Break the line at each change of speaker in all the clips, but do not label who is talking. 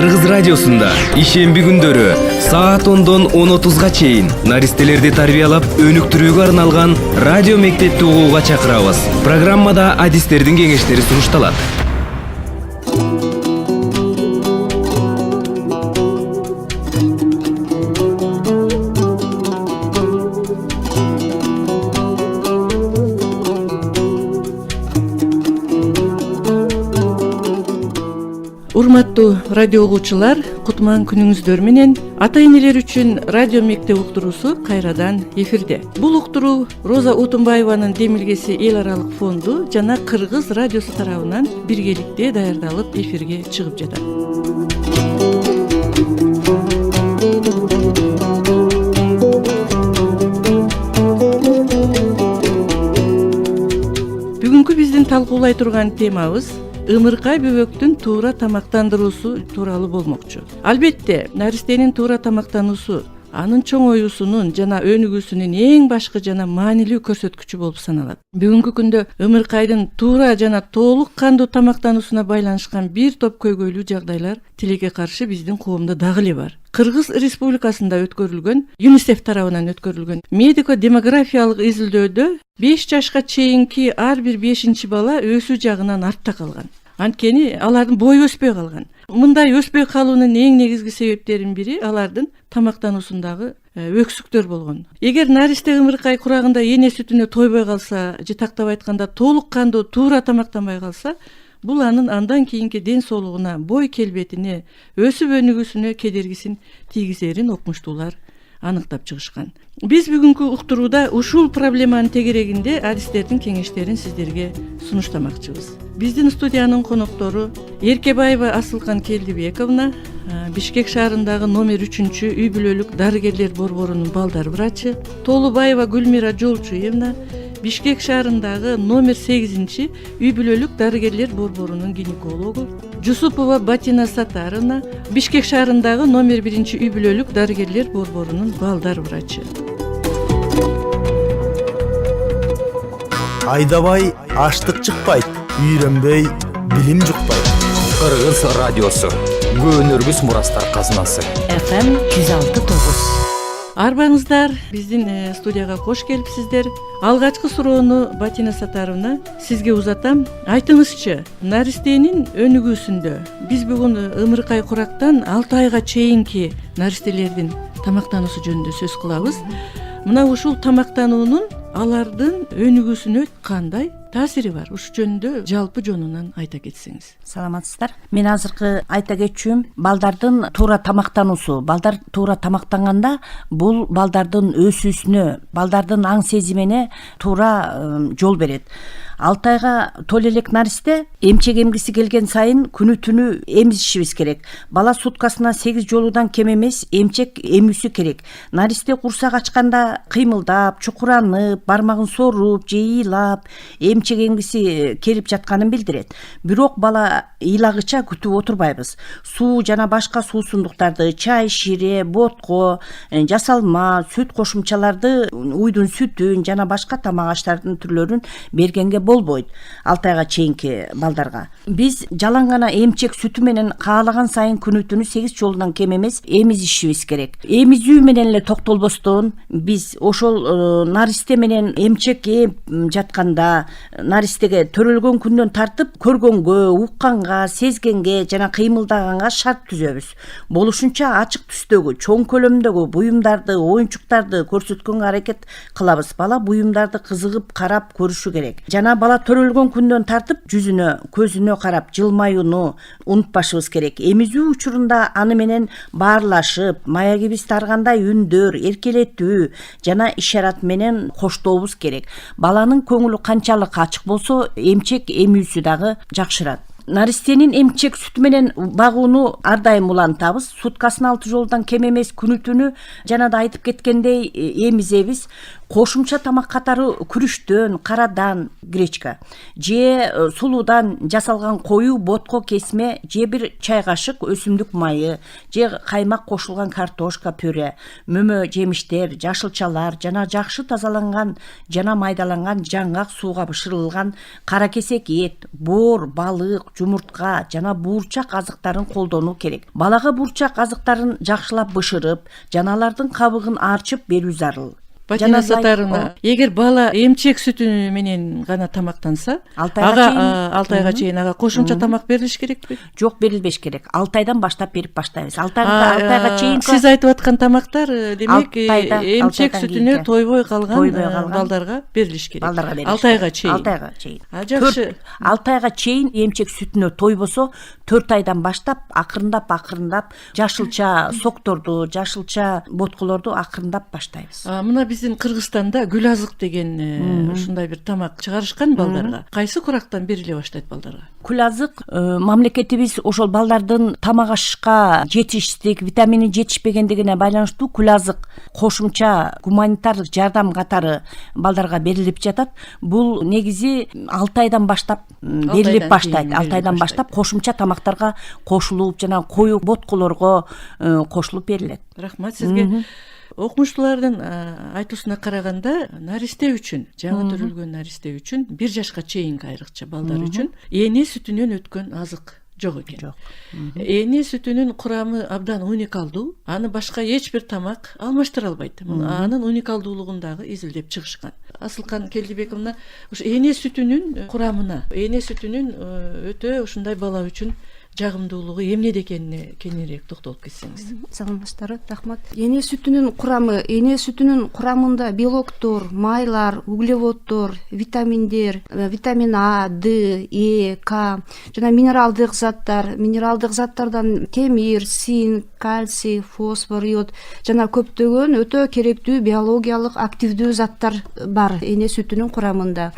Кыргыз радиосунда ишемби күндөрү саат 10дон 10:30га чейин наристелерди тарбиялап өнүктүрүүгө арналган радио мектепти угууга чакырабыз. Программада адистердин кеңештери сунушталат.
Урматтуу радио угуучулар, кутман күнүңүздөр менен. Ата-энелер үчүн радио мектеп уктуруусу кайрадан эфирде. Бул уктуруу Роза Утунбаеванын демилгеси эл аралык фонду жана Кыргыз радиосу тарабынан биргеликте даярдалып эфирге чыгып жатат. Бүгүнкү биздин талкуулай турган темабыз ымыркай бөбөктүн туура тамактандыруусу тууралуу болмокчу. Албетте, наристенин туура тамактануусу анын чоңоюусунун жана өнүгүүсүнүн эң башкы жана маанилүү көрсөткүчү болуп саналат. Бүгүнкү күндө ымыркайдын туура жана толук кандуу тамактануусуна байланышкан бир топ көйгөйлүү жагдайлар тилекке каршы биздин коомдо дагы эле бар. Кыргыз Республикасында өткөрүлгөн, ЮНИСЕФ тарабынан өткөрүлгөн медико-демографиялык изилдөөдө 5 жашка чейинки ар бир 5-чи бала өсүү жагынан артта калган. Анткени алардын бою өспөй калган. Мындай өспөй калуунун эң негизги себептеринин бири алардын тамактануусундагы өксүктөр болгон. Эгер наристе ымыркай курагында эне сүтүнө тойбой калса, жытактап айтканда толук кандуу туура тамактанбай калса, бул анын андан кийинки ден соолугуна, бой келбетине, өсүп өнүгүүсүнө кедергисин тийгизерин окумуштуулар аныктап чыгышкан. Биз бүгүнкү уктурууда ушул проблеманын тегерегинде адистердин кеңештерин сиздерге сунуштамакчыбыз. Биздин студиянын коноктору Эркебаева Асылкан Келдибековна, Бишкек шаарындагы номер 3 үй бүлөлүк дарыгерлер борборунун балдар врачы, Толубаева Гүлмира Жолчуевна, Бишкек шаарындагы номер 8 үй бүлөлүк дарыгерлер борборунун гинекологу, Жусупова Батина Сатаровна, Бишкек шаарындагы номер 1 үй бүлөлүк дарыгерлер борборунун балдар врачы.
Айдабай аштык чыкпайт, үйрөнбөй билим жукпайт.
Кыргыз радиосу өнөргүс мурастар казынасы.
FM 106.9.
Арбаңыздар, биздин студияга кош келипсиздер. Алгачкы суроону Батина Сатаровна сизге узатам. Айтыңызчы, наристенин өнүгүүсүндө биз бүгүн ымыркай курактан 6 айга чейинки наристелердин тамактануусу жөнүндө сөз кылабыз. Мына ушул тамактануунун алардын өнүгүүсүнө кандай таасири бар? Ушу жөнүндө жалпы жонунан айта кетсеңиз.
Саламатсыздар. Мен азыркы айта кетчүм, балдардын туура тамактануусу. Балдар туура тамактанганда бул балдардын өсүүсүнө, балдардын аң сезимине туура жол берет. 6 айга толо элек наристе эмчек эмгиси келген сайын күнү түнү эмизишибиз керек. Бала суткасына 8 жолудан кем эмес эмчек эмүүсү керек. Наристе курсак ачканда кыймылдап, чукуранып, бармагын соруп, же ыйлап, эмчек эмгиси келип жатканын билдирет. Бирок бала ыйлагыча күтүп отурбайбыз. Суу жана башка суусундуктарды, чай, шире, ботко, жасалма, сүт кошумчаларды, уйдун сүтүн жана башка тамак аштардын түрлөрүн бергенге болбойт 6 айга чейинки балдарга. Биз жалаң гана эмчек сүтү менен каалаган сайын күнү түнү 8 жолунан кем эмес эмизишибиз керек. Эмизүү менен эле токтолбостон биз ошол наристе менен эмчек ээп жатканда наристеге төрөлгөн күндөн тартып көргөнгө, укканга, сезгенге жана кыймылдаганга шарт түзөбүз. Болушунча ачык түстөгү, чоң көлөмдөгү буюмдарды, оюнчуктарды көрсөткөнгө аракет кылабыз. Бала буюмдарды кызыгып карап көрүшү керек. Жана бала төрөлгөн күндөн тартып жүзүнө, көзүнө карап жылмаюуну унутпашыбыз керек. Эмизүү учурунда аны менен баарлашып, маягибиз таргандай үндөр, эркелетүү жана ишарат менен коштообуз керек. Баланын көңүлү канчалык ачык болсо, эмчек эмүүсү дагы жакшырат. Наристенин эмчек сүтү менен багууну ар дайым улантабыз. Суткасына 6 жолдан кем эмес күнү түнү жана да айтып кеткендей эмизебиз. кошумча тамак катары күрүчтөн, карадан гречка же сулуудан жасалган коюу ботко кесме же бир чай кашык өсүмдүк майы же каймак кошулган картошка пюре, мөмө жемиштер, жашылчалар жана жакшы тазаланган жана майдаланган жаңгак сууга бышырылган кара кесек эт, боор, балык, жумуртка жана буурчак азыктарын колдонуу керек. Балага буурчак азыктарын жакшылап бышырып, жана алардын кабыгын арчып берүү зарыл.
Батина Сатарына, эгер бала эмчек сүтү менен гана тамактанса,
6 айга
чейин ага кошумча тамак берилиш керекпи?
Жок, берилбеш керек. 6 айдан баштап берип баштайбыз. 6 айга чейин
сиз айтып аткан тамактар демек эмчек сүтүнө тойбой калган балдарга берилиш керек. 6 айга чейин.
6 айга чейин.
Жакшы.
6 айга чейин эмчек сүтүнө тойбосо, 4 айдан баштап акырындап жашылча сокторду, жашылча ботколорду акырындап баштайбыз.
Мына биздин Кыргызстанда гүл азык деген ушундай бир тамак чыгарышкан балдарга. Кайсы курактан бериле баштайт балдарга?
Гүл азык мамлекетибиз ошол балдардын тамак ашышка жетишсиздик, витамини жетишпегендигине байланыштуу гүл азык кошумча гуманитардык жардам катары балдарга берилип жатат. Бул негизи 6 айдан баштап берилип баштайт. 6 айдан баштап кошумча тамактарга кошулуп, жана коюу ботколорго кошулуп берилет.
Рахмат сизге. Окумуштуулардын айтуусуна караганда, наристе үчүн, жаңы төрөлгөн наристе үчүн 1 жашка чейинки айрыкча балдар үчүн эне сүтүнөн өткөн азык жок экен. Эне сүтүнүн курамы абдан уникалдуу, аны башка эч бир тамак алмаштыра албайт. Анын уникалдуулугун дагы изилдеп чыгышкан. Асылкан Келдибековна, ушу эне сүтүнүн курамына, эне сүтүнүн өтө ушундай бала үчүн жагымдуулугу эмнеде экенине кеңирээк токтолуп кетсеңиз.
Саламатсыздарбы, рахмат. Эне сүтүнүн курамында белоктор, майлар, углеводдор, витаминдер, витамин А, Д, Е, К жана минералдык заттардан темир, цинк, кальций, фосфор, йод жана көптөгөн өтө керектүү биологиялык активдүү заттар бар эне сүтүнүн курамында.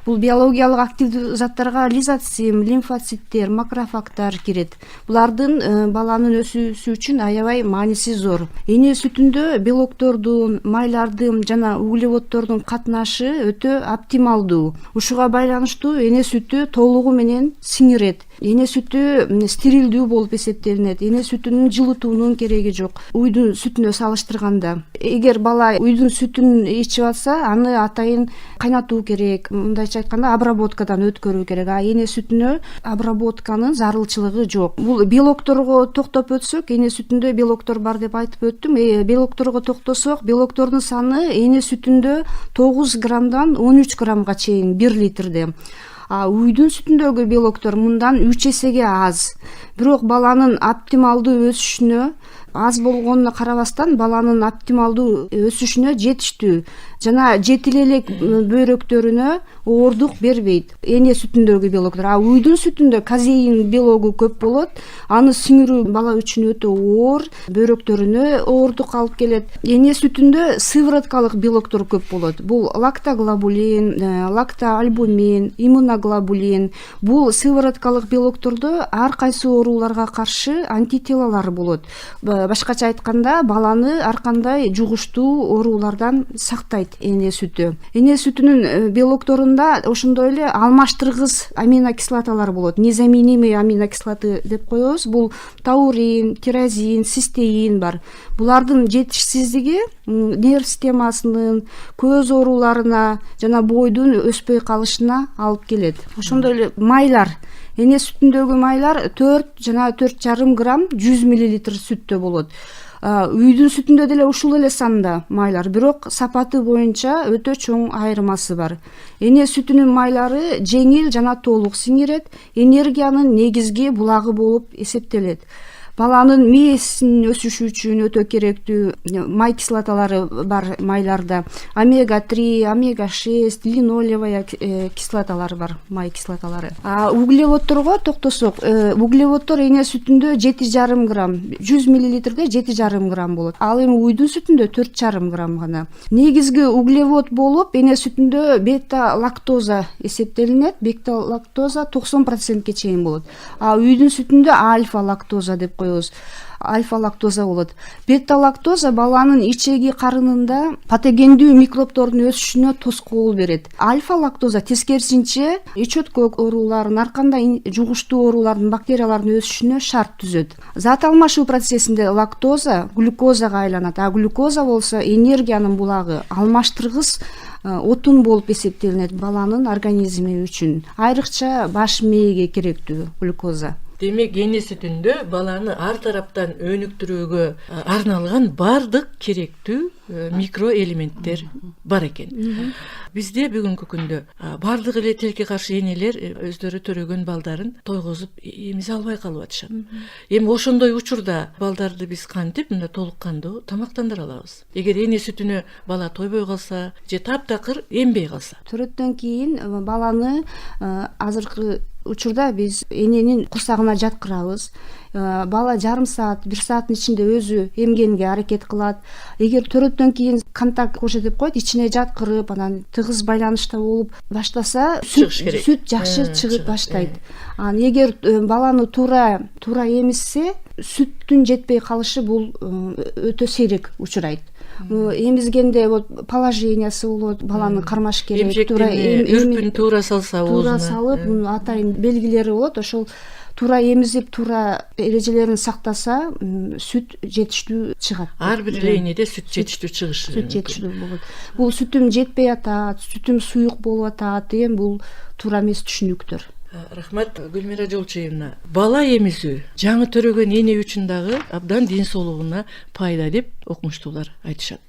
Бул биологиялык активдүү заттарга лизоцим, лимфоциттер, макрофагтар кирет. Булардын баланын өсүүсү үчүн аябай мааниси зор. Эне сүтүндө белоктордун, майлардын жана углеводдордун катнашы өтө оптималдуу. Ушуга байланыштуу эне сүтү толугу менен сиңирет. Эне сүтү стерилдүү болуп эсептелинет. Эне сүтүнүн жылытуунун кереги жок. Уйдун сүтүнө салыштырганда. Эгер бала уйдун сүтүн ичип атса, аны атайын кайнатуу керек. Мындайча айтканда, обработкадан өткөрүү керек. А эне сүтүнө обработканын зарылчылыгы жок. Бул белокторго токтоп өтсөк, эне сүтүндө белоктор бар деп айтып өттүм. Белокторго токтосок, белоктордун саны эне сүтүндө 9 граммдан 13 граммга чейин 1 литрде. Уйдун сүтүндөгү белоктор мындан 3 эсеге аз. Бирок баланын оптималдуу өсүшүнө аз болгонуна карабастан баланын оптималдуу өсүшүнө жетиштүү жана жетил элек бөйрөктөрүнө оордук бербейт эне сүтүндөгү белоктор. Уйдун сүтүндө казеин белогу көп болот. Аны сиңирүү бала үчүн өтө оор, бөйрөктөрүнө оордук алып келет. Эне сүтүндө сывороткалык белоктор көп болот. Бул лактоглобулин, лактоальбумин, иммуноглобулин. Бул сывороткалык белоктордо ар кайсы ооруларга каршы антителолор болот. Башкача айтканда, баланы ар кандай жугуштуу оорулардан сактайт эне сүтү. Эне сүтүнүн белокторунда ошондой эле алмаштыргыс аминокислоталар болот. Незаменимый аминокислоты деп коебуз. Бул таурин, тирозин, цистеин бар. Булардын жетишсиздиги нерв системасынын көз ооруларына жана бойдун өспөй калышына алып келет. Ошондой эле майлар. Эне сүтүндөгү майлар 4 жана 4,5 грамм 100 мл сүттө болот. Уйдун сүтүндө деле ушул эле санда майлар, бирок сапаты боюнча өтө чоң айырмасы бар. Эне сүтүнүн майлары жеңил жана толук сиңирет, энергиянын негизги булагы болуп эсептелет. Баланын мээсинин өсүшү үчүн өтө керектүү май кислоталары бар майларда. Омега-3, омега-6, линолевая кислоталары бар, май кислоталары. Углеводдорго токтосок, углеводдор эне сүтүндө 7,5 грамм, 100 мл 7,5 грамм болот. Ал эми уйдун сүтүндө 4,5 грамм гана. Негизги углевод болуп эне сүтүндө бета-лактоза эсептелинет. Бета-лактоза 90% чейин болот. Уйдун сүтүндө альфа-лактоза деп коебуз, альфа-лактоза болот. Бета-лактоза баланын ичеги карынында патогендүү микробдордун өсүшүнө тоскоол берет. Альфа-лактоза тескерисинче ич өткөк ооруларын, ар кандай жугуштуу оорулардын, бактериялардын өсүшүнө шарт түзөт. Зат алмашуу процессинде лактоза глюкозага айланат, а глюкоза болсо энергиянын булагы, алмаштыргыс отун болуп эсептелинет баланын организми үчүн. Айрыкча баш мээге керектүү глюкоза.
Демек эне сүтүндө баланы ар тараптан өнүктүрүүгө арналган бардык керектүү микроэлементтер бар экен. Бизде бүгүнкү күндө бардык эле тилекке каршы энелер өздөрү төрөгөн балдарын тойгозуп эмизе албай калып атышат. Эми ошондой учурда балдарды биз кантип мындай толук кандуу тамактандыра алабыз? Эгер эне сүтүнө бала тойбой калса же таптакыр эмбей калса?
Төрөттөн кийин баланы азыркы учурда биз эненин курсагына жаткырабыз. Бала жарым саат, 1 сааттын ичинде өзү эмгенге аракет кылат. Эгер төрөттөн кийин контакт кошо деп коет, ичине жаткырып, анан тыгыз байланышта болуп баштаса, сүт жакшы чыгып баштайт. Анан эгер баланы туура эмизсе, сүттүн жетпей калышы бул өтө сейрек учурайт. Эмизгенде вот положениясы болот, баланы кармаш керек,
үрпүн туура салса,
туура салып, атайын белгилери болот. Ошол туура эмизип, туура эрежелерин сактаса, сүт жетиштүү чыгат.
Ар бир эле энеде сүт жетиштүү чыгышы.
Сүт жетиштүү болот. Бул сүтүм жетпей атат, сүтүм суюк болуп атат деген бул туура эмес түшүнүктөр.
Рахмат, Гүлмира Жолчуевна. Бала эмизүү жаңы төрөгөн эне үчүн дагы абдан ден соолугуна пайда деп окумуштуулар айтышат.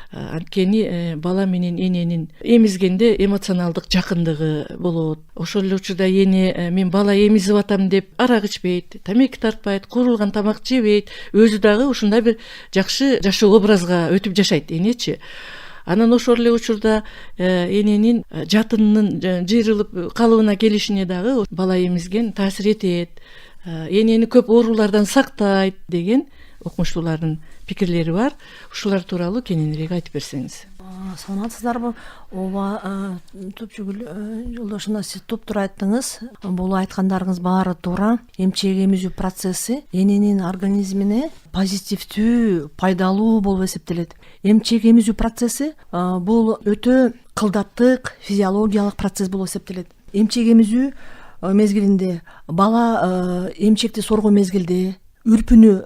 Анткени бала менен эненин эмизгенде эмоционалдык жакындыгы болот. Ошол эле учурда эне мен бала эмизип атам деп арак ичпейт, тамеки тартпайт, куурулган тамак жебейт, өзү дагы ушундай бир жакшы жашоо образга өтүп жашайт энечи. Анан ошол эле учурда эненин жатынынын жыйрылып калыбына келишине дагы бала эмизген таасир этет. Энени көп оорулардан сактайт деген окумуштуулардын пикирлери бар. Ушулар тууралуу кененирээк айтып берсеңиз.
Саламатсыздарбы? Ооба, Топчугүл жолдошуна сиз топтура айттыңыз. Бул айткандарыңыз баары туура. Эмчек эмизүү процесси эненин организмине позитивдүү, пайдалуу болуп эсептелет. Эмчек эмизүү процесси бул өтө кылдаттык физиологиялык процесс болуп эсептелет. Эмчек эмизүү мезгилинде бала эмчекти соргон мезгилде, үрпүнү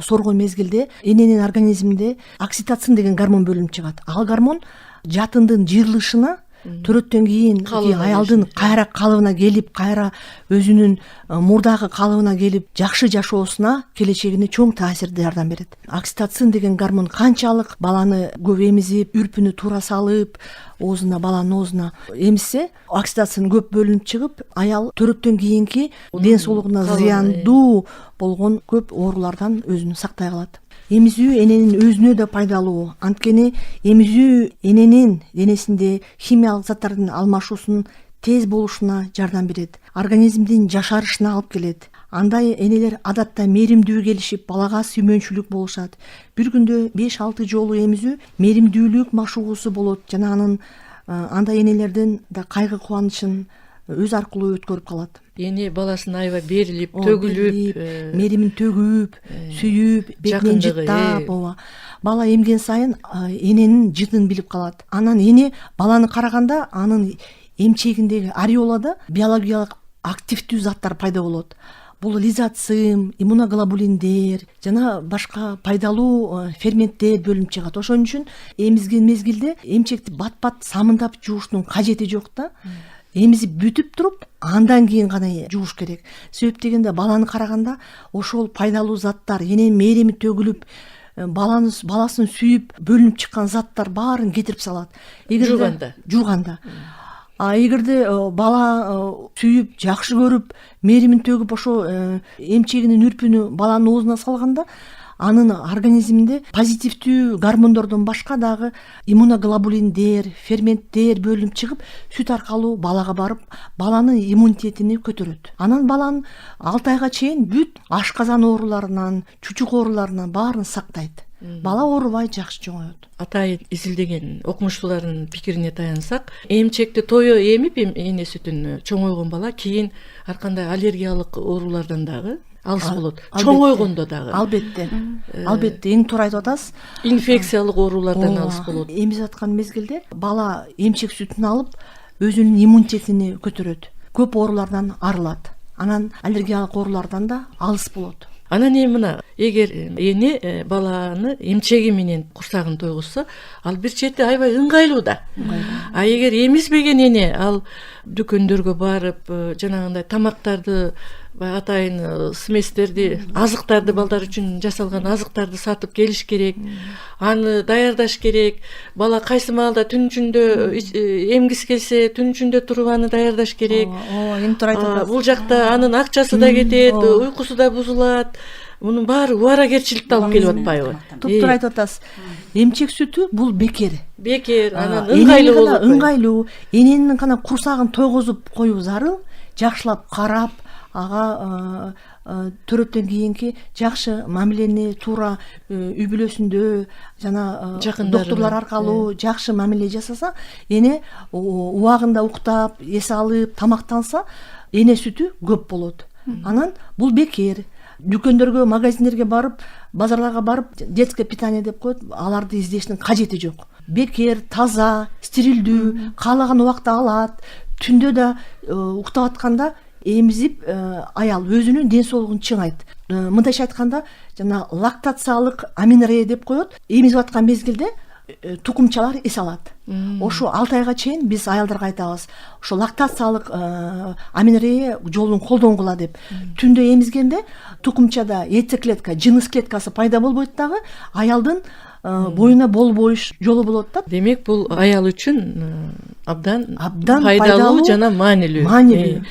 соргон мезгилде эненин организминде окситоцин деген гормон бөлүнүп чыгат. Ал гормон жатындын жыйрылышына төрөттөн кийин аялдын кайра калыбына келип, кайра өзүнүн мурдагы калыбына келип, жакшы жашоосуна, келечегине чоң таасирди жардам берет. Окситоцин деген гормон канчалык баланы көп эмизип, үрпүнү туура салып, баланын оозуна эмизсе, окситоцин көп бөлүнүп чыгып, аял төрөттөн кийинки ден соолугуна зыяндуу болгон көп оорулардан өзүн сактай калат. Эмизүү эненин өзүнө да пайдалуу. Анткени эмизүү эненин денесинде химиялык заттардын алмашуусунун тез болушуна жардам берет. Организмдин жашарышына алып келет. Андай энелер адатта мээримдүү келишип, балага сүймөнчүлүк болушат. Бир күндө 5-6 жолу эмизүү мээримдүүлүк машыгуусу болот. Жана андай энелердин да кайгы кубанычын өз аркылуу өткөрүп калат.
Эне баласын аябай берилип, төгүлүп,
мээримин төгүп, сүйүп, бетинен жыттап, бала эмген сайын эненин жытын билип калат. Анан эне баланы караганда анын эмчегиндеги ареолада биологиялык активдүү заттар пайда болот. Бул лизоцим, иммуноглобулиндер жана башка пайдалуу ферменттер бөлүнүп чыгат. Ошон үчүн эмизген мезгилде эмчекти бат-бат самындап жууштун кажети жок да. Эмизип бүтүп туруп, андан кийин гана жууш керек. Себеп дегенде баланы караганда ошол пайдалуу заттар, эненин мээрими төгүлүп, баласын сүйүп, бөлүнүп чыккан заттар баарын кетирип салат. Жууганда. Эгерде бала сүйүп, жакшы көрүп, мээримин төгүп, ошо эмчегинин үрпүнү баланын оозуна салганда, анын организминде позитивдүү гормондордон башка дагы иммуноглобулиндер, ферменттер бөлүнүп чыгып, сүт аркылуу балага барып, баланын иммунитетини көтөрөт. Анан баланын 6 айга чейин бүт ашказан ооруларынан, чучук ооруларынан баарын сактайт. Бала оорубай жакшы чоңоет.
Атайын изилдеген окумуштуулардын пикирине таянсак, эмчекти тое эмип эне сүтүн чоңойгон бала кийин ар кандай аллергиялык оорулардан дагы алыс болот.
Албетте.
Чоңойгондо дагы
Албетте, эң туура айтып атасыз.
инфекциялык оорулардан алыс болот.
Эмизип аткан мезгилде бала эмчек сүтүн алып өзүнүн иммунитетин көтөрөт, көп оорулардан арылат, анан аллергиялык оорулардан да алыс болот.
Анан эми мына эгер эне баланы эмчеги менен курсагын тойгузса, ал бир чети аябай ыңгайлуу да. А эгер эмизбеген эне ал дүкөндөргө барып жанагындай тамактарды атайын сместерди, азыктарды, балдар үчүн жасалган азыктарды сатып келиш керек, аны даярдаш керек. Бала кайсы маалда түн ичинде эмгиси келсе, түн ичинде туруп аны даярдаш керек.
Эң туура айтып атасыз.
Бул жакта анын акчасы да кетет, уйкусу да бузулат. Мунун баары убаракерчиликти алып келип атпайбы?
Туптуура айтып атасыз. Эмчек сүтү бул бекер.
Анан ыңгайлуу болот.
Ыңгайлуу. Эненин гана курсагын тойгузуп коюу зарыл, жакшылап карап, ага төрөттөн кийинки жакшы мамилени туура үй бүлөсүндө жана доктурлар аркылуу жакшы мамиле жасаса, эне убагында уктап, эс алып, тамактанса, эне сүтү көп болот. Анан бул бекер. Дүкөндөргө, магазиндерге барып, базарларга барып, детское питание деп коет, аларды издештин кажети жок. Бекер, таза, стерилдүү, каалаган убакта алат. Түндө да уктап атканда эмизип аял өзүнүн ден соолугун чыңайт. Мындайча айтканда, жана лактациялык аменорея деп коет. Эмизип аткан мезгилде тукумчалар эс алат. Ошо 6 айга чейин биз аялдарга айтабыз. Ошо лактациялык аменорея жолун колдонгула деп. Түндө эмизгенде тукумчада яйцеклетка, жыныс клеткасы пайда болбойт дагы, аялдын боюна болбоюш жолу болот да.
Демек бул аял үчүн абдан пайдалуу жана маанилүү.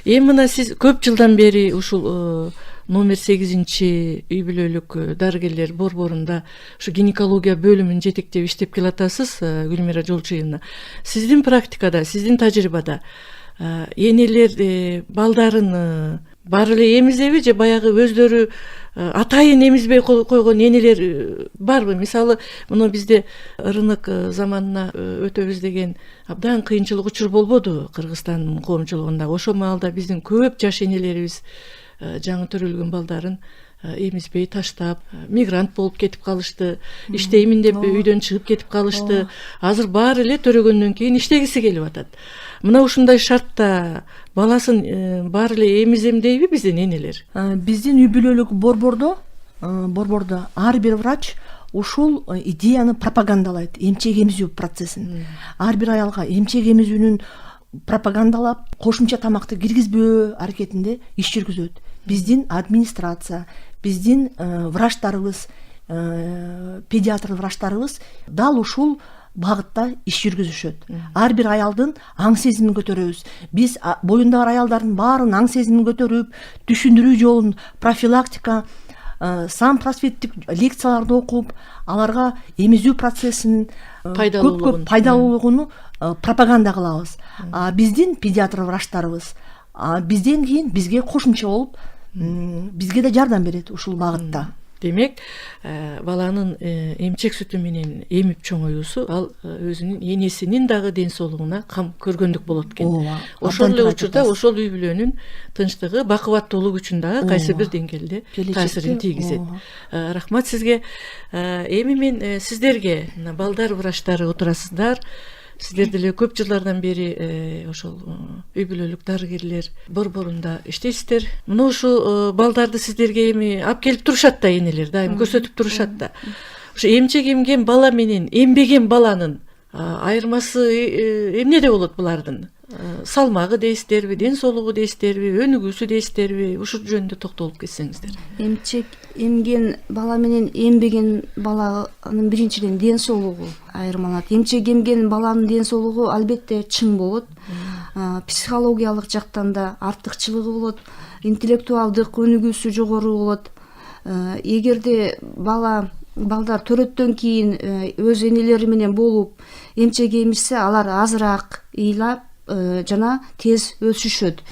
Эми мына сиз көп жылдан бери ушул номер 8-үй бүлөлүк дарыгерлер борборунда ушу гинекология бөлүмүн жетектеп иштеп келатасыз, Гүлмира Жолчуевна. Сиздин практикада, сиздин тажрыйбада энелер балдарын баары эле эмизеби же баягы өздөрү атайын эмизбей койгон энелер барбы? Мисалы, мына бизде рынок заманына өтөбүз деген абдан кыйынчылык учур болбоду Кыргызстандын коомчулугунда. Ошол маалда биздин көп жаш энелерибиз жаңы төрөлгөн балдарын эмизбей таштап, мигрант болуп кетип калышты, иштеймин деп үйдөн чыгып кетип калышты. Азыр баары эле төрөгөндөн кийин иштегиси келип атат. Мына ушундай шартта баласын баары эле эмизем дейби биздин энелер?
Биздин үй бүлөлүк борбордо ар бир врач ушул идеяны пропагандалайт, эмчек эмизүү процессин. Ар бир аялга эмчек эмизүүнүн пропагандалап, кошумча тамакты киргизбөө аракетинде иш жүргүзөт. Биздин администрация, биздин врачтарыбыз, педиатр врачтарыбыз дал ушул багытта иш жүргүзүшөт. Ар бир аялдын аң сезимин көтөрөбүз. Биз боюнда бар аялдардын баарын аң сезимин көтөрүп, түшүндүрүү жолун, профилактика, сан просветтик лекцияларды окуп, аларга эмизүү процессинин көп пайдалуулугун пропаганда кылабыз. Биздин педиатр врачтарыбыз бизден кийин бизге кошумча болуп, бизге да жардам берет ушул багытта.
Демек, баланын эмчек сүтү менен эмип чоңоюусу ал өзүнүн энесинин дагы ден соолугуна кам көргөндүк болот экен. Ошол эле учурда ошол үй бүлөнүн тынчтыгы, бакубаттуулугу үчүн дагы кайсы бир деңгээлде таасирин тийгизет. Рахмат сизге. Эми мен сиздерге, балдар врачтары отурасыздар. Сиздер деле көп жылдардан бери ошол үй бүлөлүк дарыгерлер борборунда иштейсиздер. Мына ушу балдарды сиздерге эми алып келип турушат да, энелер дайым көрсөтүп турушат да. Ушу эмчек эмген бала менен эмбеген баланын айырмасы эмнеде болот булардын? Салмагы дейсиздерби, ден соолугу дейсиздерби, өнүгүүсү дейсиздерби? Ушул жөнүндө токтолуп кетсеңиздер.
Эмчек эмген бала менен эмбеген баланын биринчиден ден соолугу айырмаланат. Эмчек эмген баланын ден соолугу албетте чың болот. Психологиялык жактан да артыкчылыгы болот, интеллектуалдык өнүгүүсү жогору болот. Эгерде балдар төрөттөн кийин өз энелери менен болуп эмчек эмишсе, алар азыраак ыйлап жана тез өсүшөт.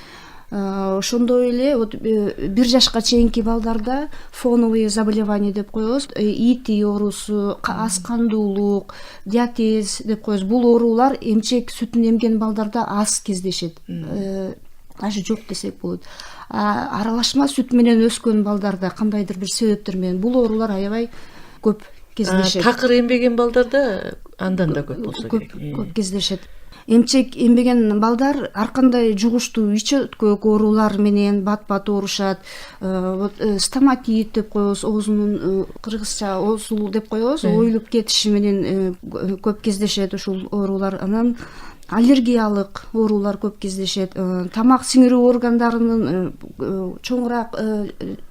Ошондой эле 1 жашка чейинки балдарда фоновые заболевания деп коебуз, ит оорусу, аз кандуулук, диатез деп коебуз. Бул оорулар эмчек сүтүн эмген балдарда аз кездешет. Даже жок десек болот. аралашма сүт менен өскөн балдарда кандайдыр бир себептер менен бул оорулар аябай көп кездешет.
Такыр эмбеген балдарда андан да көп болсо керек.
Көп кездешет. Эмчек эмбеген балдар ар кандай жугуштуу ич өткөк оорулар менен бат оорушат. Стоматит деп коебуз, оозунун кыргызча оозул деп коебуз, оюлуп кетиши менен көп кездешет ушул оорулар. Анан аллергиялык оорулар көп кездешет. Тамак сиңирүү органдарынын чоңураак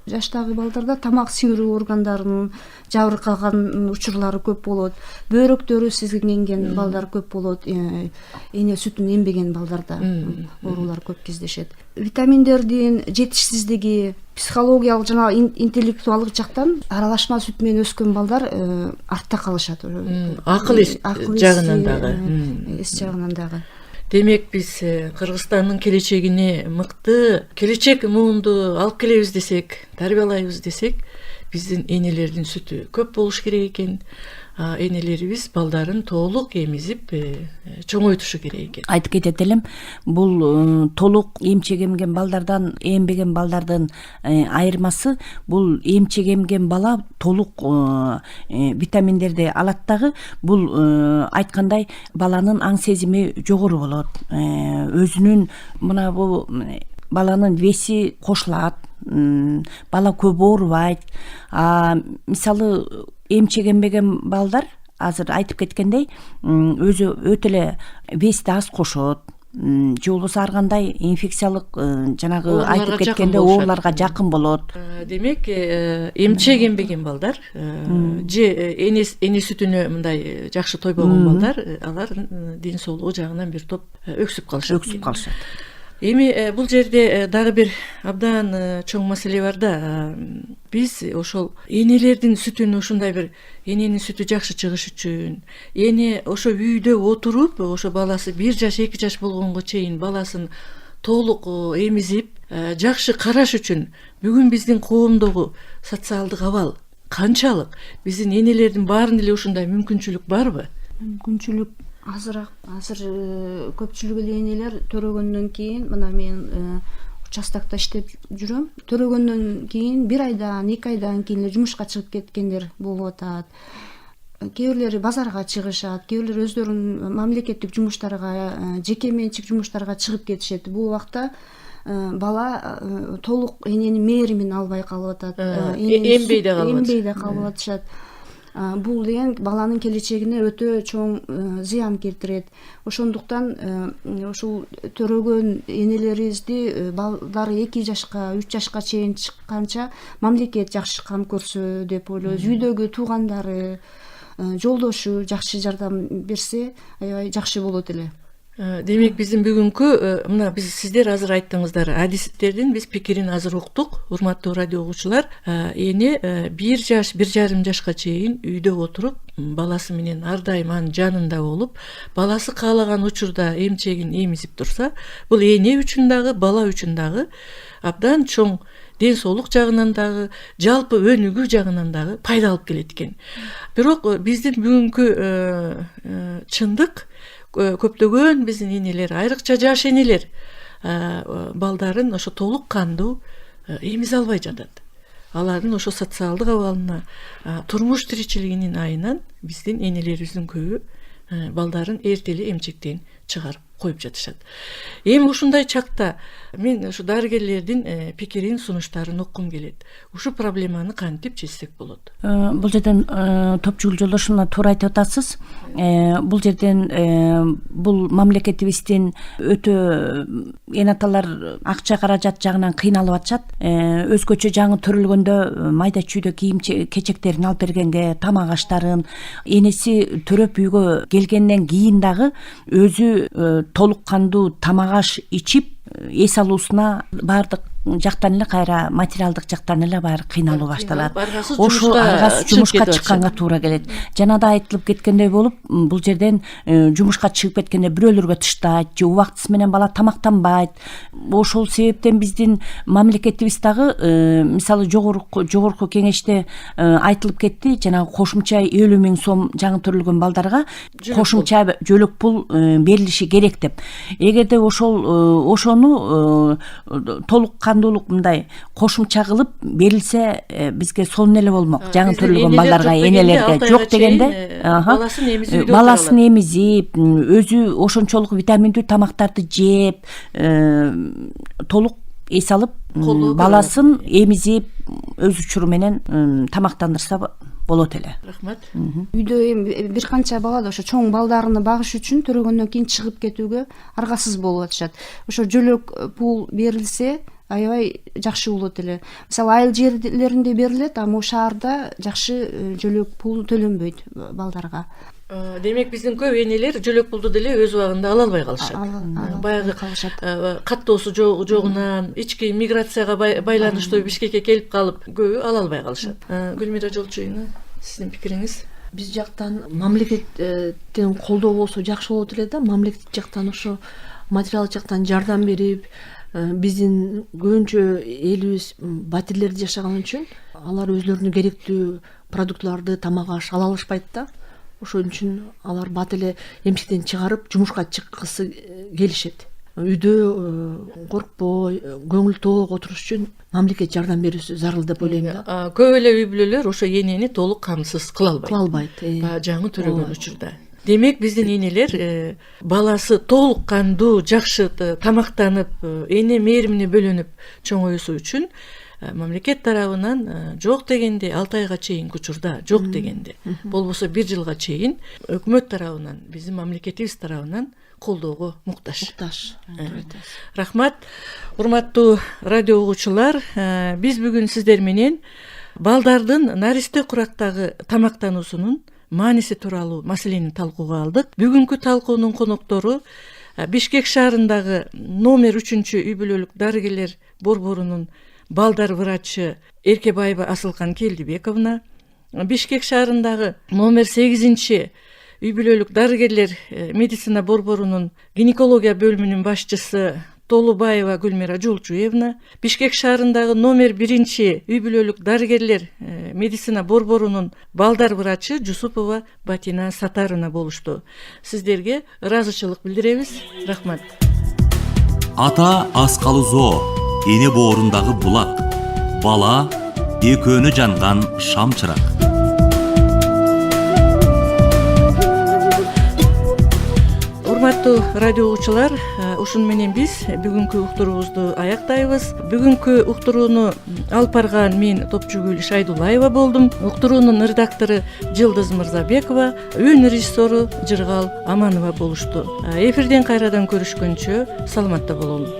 жаштагы балдарда тамак сиңирүү органдарынын жабыркаган учурлары көп болот. Бөйрөктөрү сезгенген балдар көп болот. Эне сүтүн эмбеген балдарда оорулар көп кездешет. Витаминдердин жетишсиздиги, психологиялык жана интеллектуалдык жактан аралашма сүт менен өскөн балдар артта калышат.
Акыл эс жагынан дагы.
Эс жагынан дагы.
Демек биз Кыргызстандын келечегине мыкты келечек муунду алып келебиз десек, тарбиялайбыз десек, биздин энелердин сүтү көп болуш керек экен. Энелерибиз балдарын толук эмизип чоңойтушу керек экен.
Айтып кетет элем, бул толук эмчек эмген балдардан эмбеген балдардын айырмасы, бул эмчек эмген бала толук витаминдерди алат дагы, бул айткандай баланын аң сезими жогору болот. Өзүнүн мына бул баланын веси кошулат, бала көп оорубайт. Мисалы эмчек эмбеген балдар азыр айтып кеткендей өзү өтө эле вести аз кошот, же болбосо ар кандай инфекциялык жанагы айтып кеткенде ооруларга жакын болот.
Демек эмчек эмбеген балдар же эне сүтүнө мындай жакшы тойбогон балдар, алардын ден соолугу жагынан бир топ өксүп калышат. Эми бул жерде дагы бир абдан чоң маселе бар да. Биз ошол энелердин сүтүн ушундай бир эненин сүтү жакшы чыгыш үчүн, эне ошо үйдө отуруп, ошо баласы 1 жаш 2 жаш болгонго чейин баласын толук эмизип, жакшы караш үчүн бүгүн биздин коомдогу социалдык абал канчалык? Биздин энелердин баарында эле ушундай мүмкүнчүлүк барбы?
Мүмкүнчүлүк азыр көпчүлүк эле энелер төрөгөндөн кийин, мына мен участокто иштеп жүрөм, төрөгөндөн кийин 1 айдан 2 айдан кийин эле жумушка чыгып кеткендер болуп атат. Кээ бирлери базарга чыгышат, кээ бирлери өздөрүнүн мамлекеттик жумуштарга, жеке менчик жумуштарга чыгып кетишет. Бул убакта бала толук эненин мээримин албай калып атат.
Эмбей да
калып атышат. Бул деген баланын келечегине өтө чоң зыян келтирет. Ошондуктан ушул төрөгөн энелерибизди балдары 2 жашка 3 жашка чейин чыкканча мамлекет жакшы кам көрсө деп ойлойбуз. Үйдөгү туугандары, жолдошу жакшы жардам берсе аябай жакшы болот эле.
Демек биздин бүгүнкү мына биз сиздер азыр айттыңыздар, адистердин биз пикирин азыр уктук. Урматтуу радио угуучулар, эне 1 жаш 1,5 жашка чейин үйдө отуруп, баласы менен ар дайым анын жанында болуп, баласы каалаган учурда эмчегин эмизип турса, бул эне үчүн дагы, бала үчүн дагы абдан чоң ден соолук жагынан дагы, жалпы өнүгүү жагынан дагы пайда алып келет экен. Бирок биздин бүгүнкү чындык, көптөгөн биздин энелер, айрыкча жаш энелер балдарын ошо толук кандуу эмизе албай жатат. Алардын ошо социалдык абалына, турмуш тиричилигинин айынан биздин энелерибиздин көбү балдарын эртели эмчектен чыгарып коюп жатышат. Эми ушундай чакта мен ушу дарыгерлердин пикирин, сунуштарын уккум келет. Ушу проблеманы кантип чечсек болот?
Бул жерден топчугул жолдошумна туура айтып атасыз. Бул жерден бул мамлекетибиздин өтө эн аталар акча каражат жагынан кыйналып атышат. Өзгөчө жаңы төрөлгөндө майда чүйдө кийим кечектерин алып бергенге, тамак аштарын энеси төрөп үйгө келгенден кийин дагы өзү толук кандуу тамак аш ичип эс алуусуна баардык жактан эле кайра материалдык жактан эле баары кыйналуу башталат. Ошо аргасыз жумушка чыкканга туура келет. Жана да айтылып кеткендей болуп, бул жерден жумушка чыгып кеткенде бирөөлөргө тыштайт, же убактысы менен бала тамактанбайт. Ошол себептен биздин мамлекетибиз дагы мисалы жогорку кеңеште айтылып кетти, жанагы кошумча 50 000 сом жаңы төрөлгөн балдарга кошумча жөлөк пул берилиши керек деп. Эгерде ошону толук кандуулук мындай кошумча кылып берилсе бизге сонун эле болмок. Жаңы
биздин
төрөлгөн
энелер
балдарга,
жок дегенде,
энелерге
6
жок
айга
дегенде
чейин, баласын эмизип үйдө
баласын эмизип, өзү ошончолук витаминдүү тамактарды жеп, толук эс алып, баласын эмизип, өз учуру менен тамактандырса болот эле.
Рахмат.
Үйдө эми бир канча бала да ошо чоң балдарына багыш үчүн төрөгөндөн кийин чыгып кетүүгө аргасыз болуп атышат. Ошо жөлөк пул берилсе аябай жакшы болот эле. Мисалы айыл жерлеринде берилет, а могу шаарда жакшы жөлөк пул төлөнбөйт балдарга.
Демек биздин көп энелер жөлөк пулду деле өз убагында ала албай калышат. Баягы
Калышат.
каттоосу жогунан, ички миграцияга байланыштуу Бишкекке келип калып, көбү ала албай калышат. Гүлмира Жолчуевна, сиздин пикириңиз?
Биз жактан мамлекеттен колдоо болсо жакшы болот эле да. Мамлекет жактан ошо материал жактан жардам берип, биздин көбүнчө элибиз батирлерде жашаган үчүн алар өзлөрүнө керектүү продуктларды, тамак аш ала алышпайт да. Ошон үчүн алар бат эле эмчектен чыгарып жумушка чыккысы келишет. Үйдө коркпой, көңүл тоок отуруш үчүн мамлекет жардам берүүсү зарыл деп ойлойм да.
Көп эле үй бүлөлөр ошо энени толук камсыз кыла
Албайт.
жаңы төрөгөн учурда. Демек биздин энелер баласы толук кандуу, жакшы тамактанып, эне мээримине бөлөнүп чоңоюусу үчүн мамлекет тарабынан жок дегенде 6 айга чейинки учурда жок дегенде, болбосо 1 жылга чейин өкмөт тарабынан, биздин мамлекетибиз тарабынан колдоого муктаж. Рахмат. Урматтуу радио угуучулар, биз бүгүн сиздер менен балдардын наристе курактагы тамактануусунун мааниси тууралуу маселени талкууга алдык. Бүгүнкү талкуунун коноктору Бишкек шаарындагы номер 3 үй бүлөлүк дарыгерлер борборунун балдар врачы Эркебаева Асылкан Келдибековна, Бишкек шаарындагы номер 8 үй бүлөлүк дарыгерлер медицина борборунун гинекология бөлүмүнүн башчысы Толубаева Гүлмира Жолчуевна, Бишкек шаарындагы номер 1 үй бүлөлүк дарыгерлер медицина борборунун балдар врачы Жусупова Батина Сатарына болушту. Сиздерге ыраазычылык билдиребиз. Рахмат.
Ата аскалы зоо, эне боорундагы булак, бала экөөнү жанган шам чырак.
Урматтуу радио угуучулар, ушун менен биз бүгүнкү уктуруубузду аяктайбыз. Бүгүнкү уктурууну алып барган мен Топчугүл Шайдулаева болдум. Уктуруунун редактору Жылдыз Мырзабекова, үн режиссеру Жыргал Аманова болушту. Эфирден кайрадан көрүшкөнчө саламатта бололу.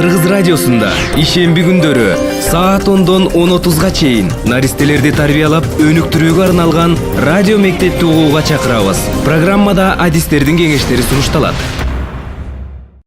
Кыргыз радиосунда ишемби күндөрү саат 10-дон 10:30га чейин наристелерди тарбиялап өнүктүрүүгө арналган радио мектепти угууга чакырабыз. Программада адистердин кеңештери сунушталат.